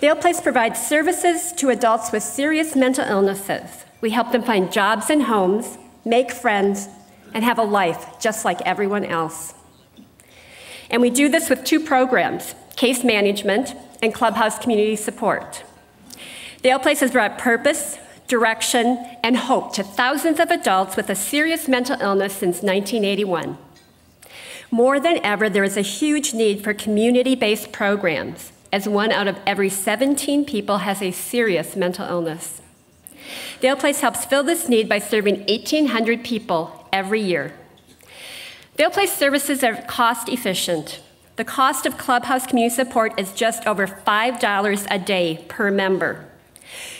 Vail Place provides services to adults with serious mental illnesses. We help them find jobs and homes, make friends, and have a life just like everyone else. And we do this with 2 programs, case management and clubhouse community support. Vail Place has brought purpose, direction, and hope to thousands of adults with a serious mental illness since 1981. More than ever, there is a huge need for community-based programs, as 1 out of every 17 people has a serious mental illness. Vail Place helps fill this need by serving 1,800 people every year. Vail Place services are cost efficient. The cost of clubhouse community support is just over $5 a day per member.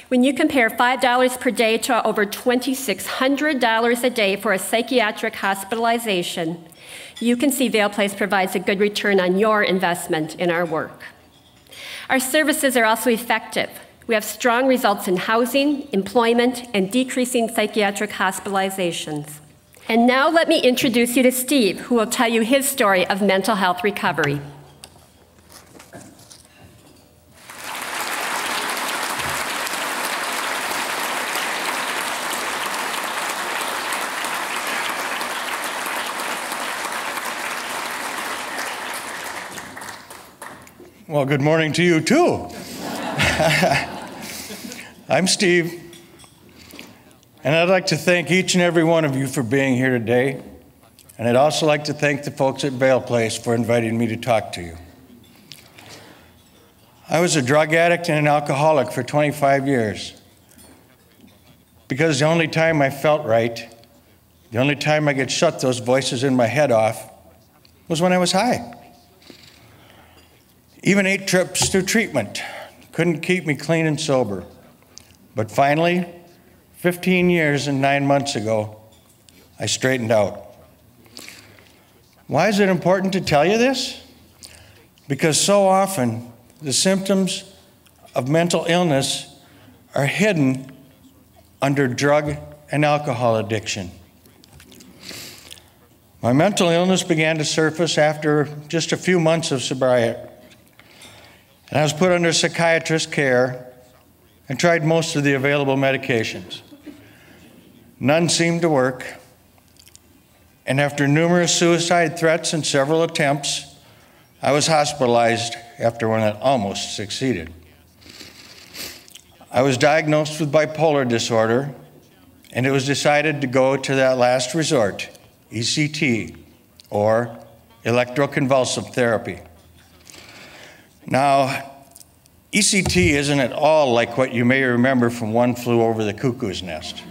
When you compare $5 per day to over $2,600 a day for a psychiatric hospitalization, you can see Vail Place provides a good return on your investment in our work. Our services are also effective. We have strong results in housing, employment, and decreasing psychiatric hospitalizations. And now let me introduce you to Steve, who will tell you his story of mental health recovery. Well, good morning to you, too. I'm Steve, and I'd like to thank each and every one of you for being here today, and I'd also like to thank the folks at Vail Place for inviting me to talk to you. I was a drug addict and an alcoholic for 25 years because the only time I felt right, the only time I could shut those voices in my head off was when I was high. Even 8 trips to treatment couldn't keep me clean and sober. But finally, 15 years and 9 months ago, I straightened out. Why is it important to tell you this? Because so often, the symptoms of mental illness are hidden under drug and alcohol addiction. My mental illness began to surface after just a few months of sobriety. And I was put under psychiatrist care and tried most of the available medications. None seemed to work. And after numerous suicide threats and several attempts, I was hospitalized after one that almost succeeded. I was diagnosed with bipolar disorder, and it was decided to go to that last resort, ECT, or electroconvulsive therapy. Now, ECT isn't at all like what you may remember from One Flew Over the Cuckoo's Nest.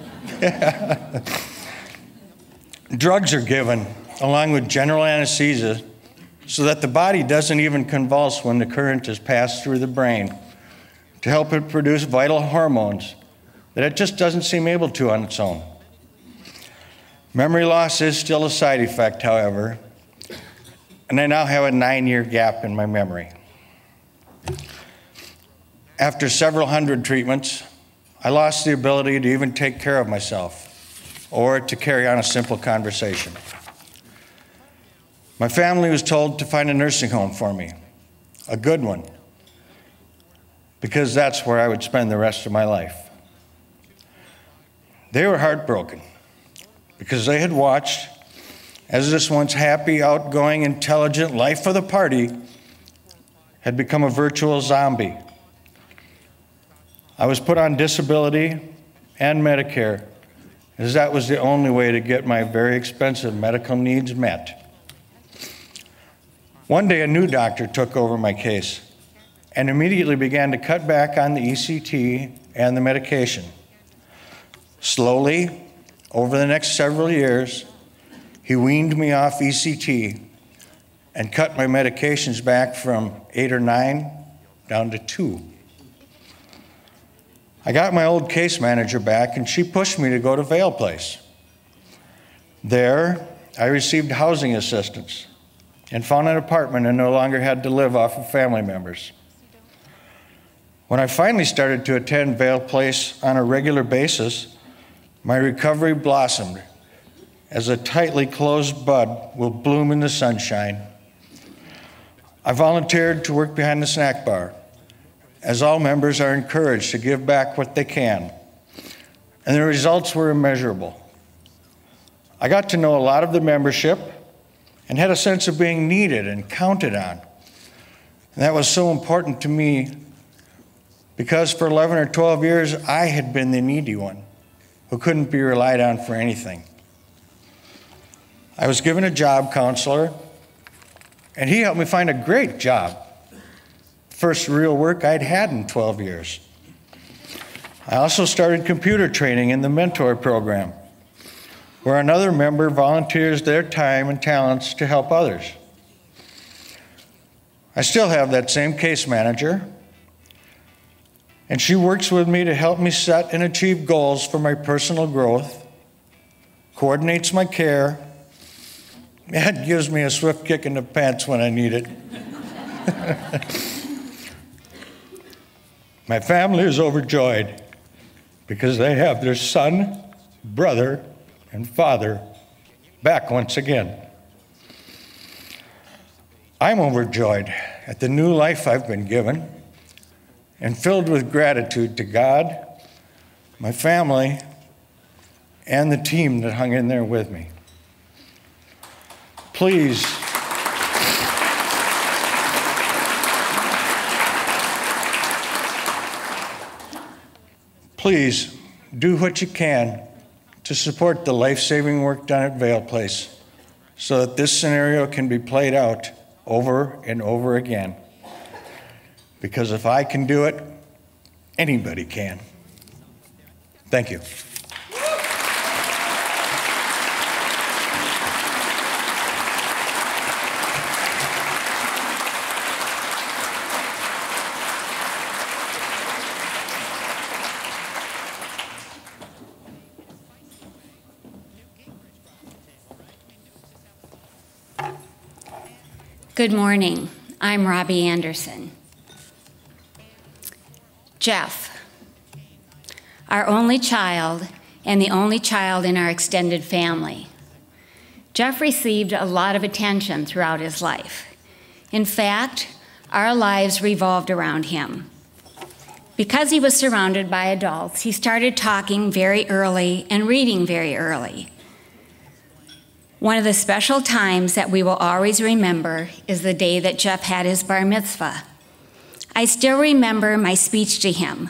Drugs are given along with general anesthesia so that the body doesn't even convulse when the current is passed through the brain to help it produce vital hormones that it just doesn't seem able to on its own. Memory loss is still a side effect, however, and I now have a 9-year gap in my memory. After several hundred treatments, I lost the ability to even take care of myself or to carry on a simple conversation. My family was told to find a nursing home for me, a good one, because that's where I would spend the rest of my life. They were heartbroken because they had watched as this once happy, outgoing, intelligent life of the party had become a virtual zombie. I was put on disability and Medicare, as that was the only way to get my very expensive medical needs met. One day, a new doctor took over my case and immediately began to cut back on the ECT and the medication. Slowly, over the next several years, he weaned me off ECT and cut my medications back from 8 or 9 down to 2. I got my old case manager back, and she pushed me to go to Vail Place. There, I received housing assistance and found an apartment and no longer had to live off of family members. When I finally started to attend Vail Place on a regular basis, my recovery blossomed as a tightly closed bud will bloom in the sunshine. I volunteered to work behind the snack bar, as all members are encouraged to give back what they can. And the results were immeasurable. I got to know a lot of the membership and had a sense of being needed and counted on. And that was so important to me because for 11 or 12 years, I had been the needy one who couldn't be relied on for anything. I was given a job counselor, and he helped me find a great job. First real work I'd had in 12 years. I also started computer training in the mentor program, where another member volunteers their time and talents to help others. I still have that same case manager, and she works with me to help me set and achieve goals for my personal growth, coordinates my care, and gives me a swift kick in the pants when I need it. My family is overjoyed because they have their son, brother, and father back once again. I'm overjoyed at the new life I've been given and filled with gratitude to God, my family, and the team that hung in there with me. Please, please do what you can to support the life-saving work done at Vail Place so that this scenario can be played out over and over again. Because if I can do it, anybody can. Thank you. Good morning. I'm Robbie Anderson. Jeff, our only child and the only child in our extended family. Jeff received a lot of attention throughout his life. In fact, our lives revolved around him. Because he was surrounded by adults, he started talking very early and reading very early. One of the special times that we will always remember is the day that Jeff had his bar mitzvah. I still remember my speech to him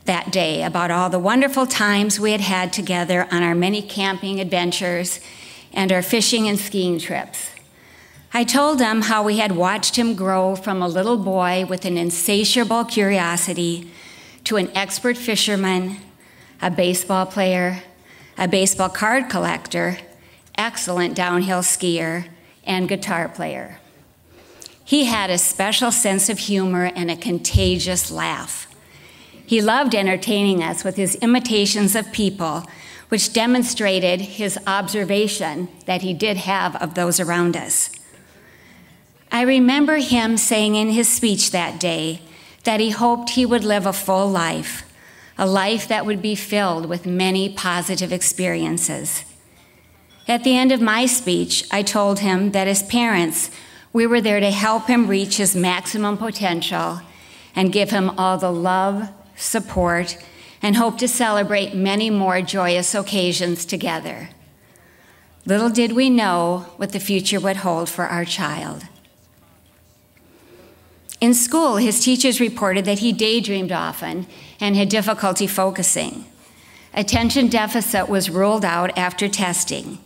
that day about all the wonderful times we had had together on our many camping adventures and our fishing and skiing trips. I told him how we had watched him grow from a little boy with an insatiable curiosity to an expert fisherman, a baseball player, a baseball card collector, excellent downhill skier, and guitar player. He had a special sense of humor and a contagious laugh. He loved entertaining us with his imitations of people, which demonstrated his observation that he did have of those around us. I remember him saying in his speech that day that he hoped he would live a full life, a life that would be filled with many positive experiences. At the end of my speech, I told him that as parents, we were there to help him reach his maximum potential and give him all the love, support, and hope to celebrate many more joyous occasions together. Little did we know what the future would hold for our child. In school, his teachers reported that he daydreamed often and had difficulty focusing. Attention deficit was ruled out after testing.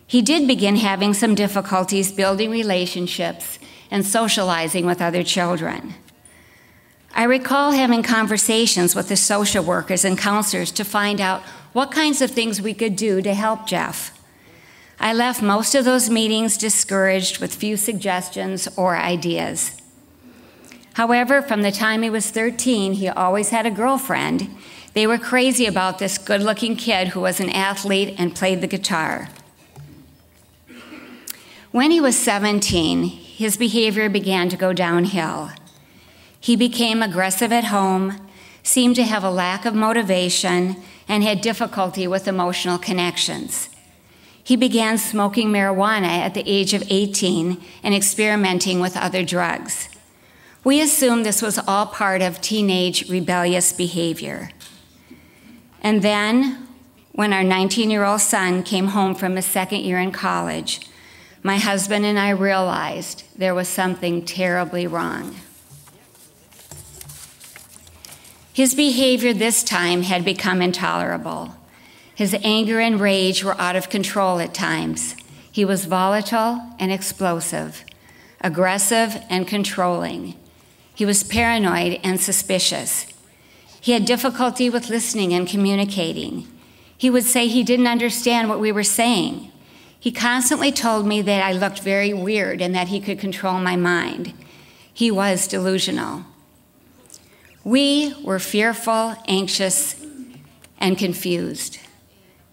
He did begin having some difficulties building relationships and socializing with other children. I recall having conversations with the social workers and counselors to find out what kinds of things we could do to help Jeff. I left most of those meetings discouraged with few suggestions or ideas. However, from the time he was 13, he always had a girlfriend. They were crazy about this good-looking kid who was an athlete and played the guitar. When he was 17, his behavior began to go downhill. He became aggressive at home, seemed to have a lack of motivation, and had difficulty with emotional connections. He began smoking marijuana at the age of 18 and experimenting with other drugs. We assumed this was all part of teenage rebellious behavior. And then, when our 19-year-old son came home from his second year in college, my husband and I realized there was something terribly wrong. His behavior this time had become intolerable. His anger and rage were out of control at times. He was volatile and explosive, aggressive and controlling. He was paranoid and suspicious. He had difficulty with listening and communicating. He would say he didn't understand what we were saying. He constantly told me that I looked very weird and that he could control my mind. He was delusional. We were fearful, anxious, and confused.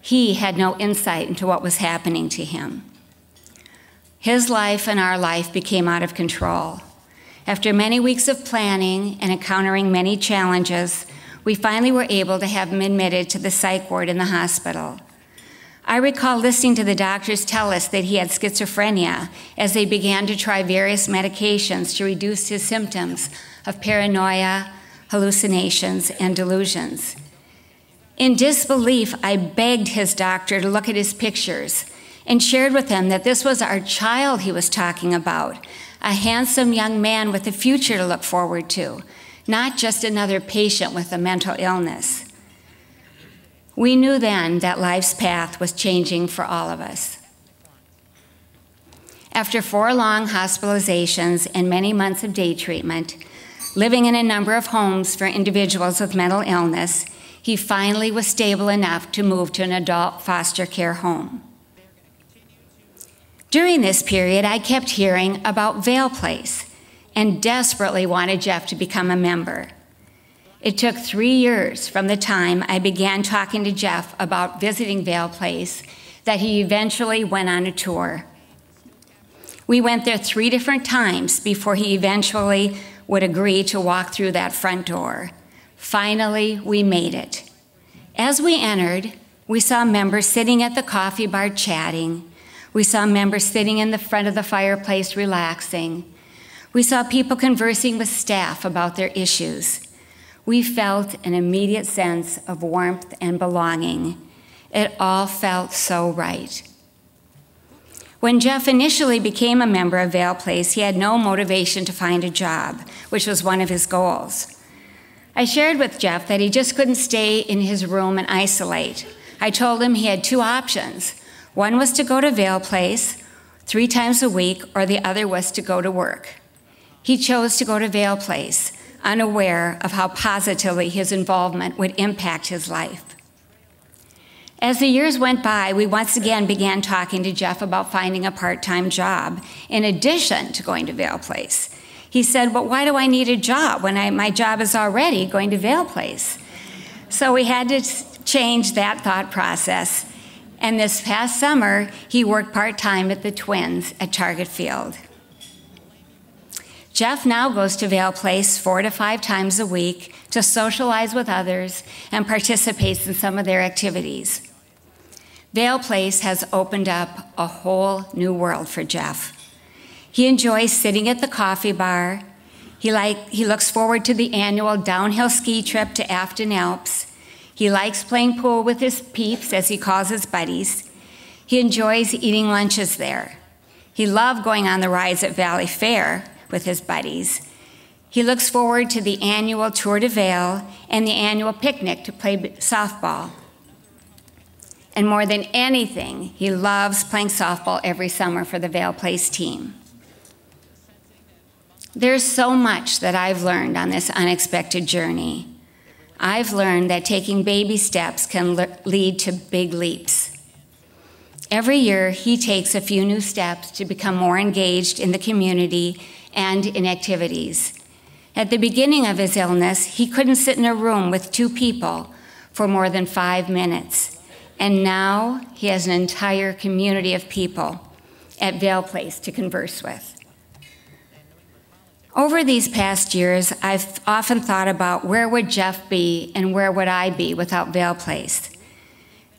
He had no insight into what was happening to him. His life and our life became out of control. After many weeks of planning and encountering many challenges, we finally were able to have him admitted to the psych ward in the hospital. I recall listening to the doctors tell us that he had schizophrenia as they began to try various medications to reduce his symptoms of paranoia, hallucinations, and delusions. In disbelief, I begged his doctor to look at his pictures and shared with him that this was our child he was talking about, a handsome young man with a future to look forward to, not just another patient with a mental illness. We knew then that life's path was changing for all of us. After 4 long hospitalizations and many months of day treatment, living in a number of homes for individuals with mental illness, he finally was stable enough to move to an adult foster care home. During this period, I kept hearing about Vail Place and desperately wanted Jeff to become a member. It took 3 years from the time I began talking to Jeff about visiting Vail Place that he eventually went on a tour. We went there 3 different times before he eventually would agree to walk through that front door. Finally, we made it. As we entered, we saw members sitting at the coffee bar chatting. We saw members sitting in the front of the fireplace relaxing. We saw people conversing with staff about their issues. We felt an immediate sense of warmth and belonging. It all felt so right. When Jeff initially became a member of Vail Place, he had no motivation to find a job, which was one of his goals. I shared with Jeff that he just couldn't stay in his room and isolate. I told him he had 2 options. One was to go to Vail Place 3 times a week, or the other was to go to work. He chose to go to Vail Place, unaware of how positively his involvement would impact his life. As the years went by, we once again began talking to Jeff about finding a part-time job in addition to going to Vail Place. He said, "But why do I need a job when my job is already going to Vail Place?" So we had to change that thought process. And this past summer, he worked part-time at the Twins at Target Field. Jeff now goes to Vail Place 4 to 5 times a week to socialize with others and participates in some of their activities. Vail Place has opened up a whole new world for Jeff. He enjoys sitting at the coffee bar. He looks forward to the annual downhill ski trip to Afton Alps. He likes playing pool with his peeps, as he calls his buddies. He enjoys eating lunches there. He loved going on the rides at Valley Fair with his buddies. He looks forward to the annual Tour de Vail and the annual picnic to play softball. And more than anything, he loves playing softball every summer for the Vail Place team. There's so much that I've learned on this unexpected journey. I've learned that taking baby steps can lead to big leaps. Every year, he takes a few new steps to become more engaged in the community and in activities. At the beginning of his illness, he couldn't sit in a room with 2 people for more than 5 minutes. And now he has an entire community of people at Vail Place to converse with. Over these past years, I've often thought about where would Jeff be and where would I be without Vail Place.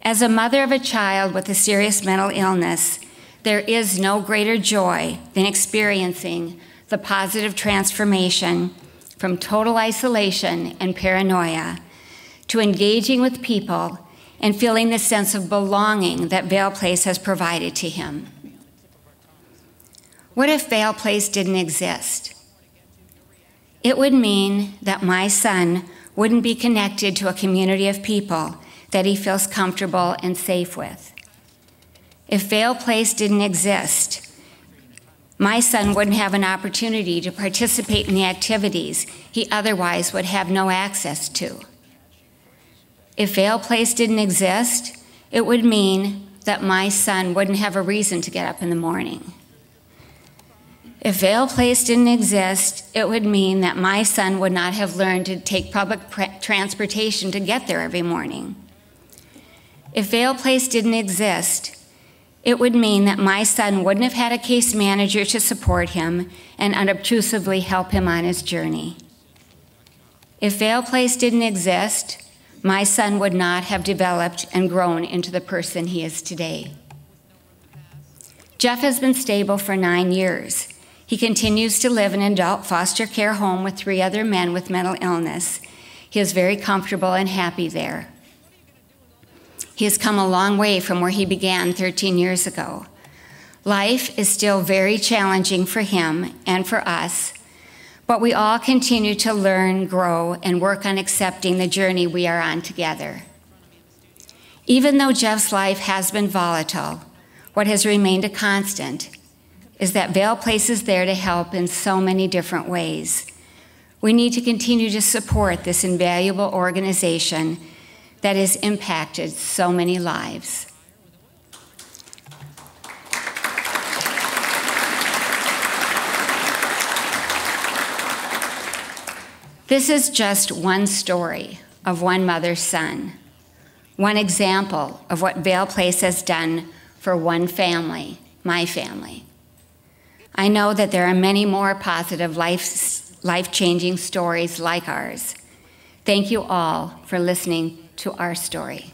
As a mother of a child with a serious mental illness, there is no greater joy than experiencing the positive transformation from total isolation and paranoia to engaging with people and feeling the sense of belonging that Vail Place has provided to him. What if Vail Place didn't exist? It would mean that my son wouldn't be connected to a community of people that he feels comfortable and safe with. If Vail Place didn't exist, my son wouldn't have an opportunity to participate in the activities he otherwise would have no access to. If Vail Place didn't exist, it would mean that my son wouldn't have a reason to get up in the morning. If Vail Place didn't exist, it would mean that my son would not have learned to take public transportation to get there every morning. If Vail Place didn't exist, it would mean that my son wouldn't have had a case manager to support him and unobtrusively help him on his journey. If Vail Place didn't exist, my son would not have developed and grown into the person he is today. Jeff has been stable for 9 years. He continues to live in an adult foster care home with 3 other men with mental illness. He is very comfortable and happy there. He has come a long way from where he began 13 years ago. Life is still very challenging for him and for us, but we all continue to learn, grow, and work on accepting the journey we are on together. Even though Jeff's life has been volatile, what has remained a constant is that Vail Place is there to help in so many different ways. We need to continue to support this invaluable organization that has impacted so many lives. This is just one story of one mother's son, one example of what Vail Place has done for one family, my family. I know that there are many more positive life-changing stories like ours. Thank you all for listening to our story.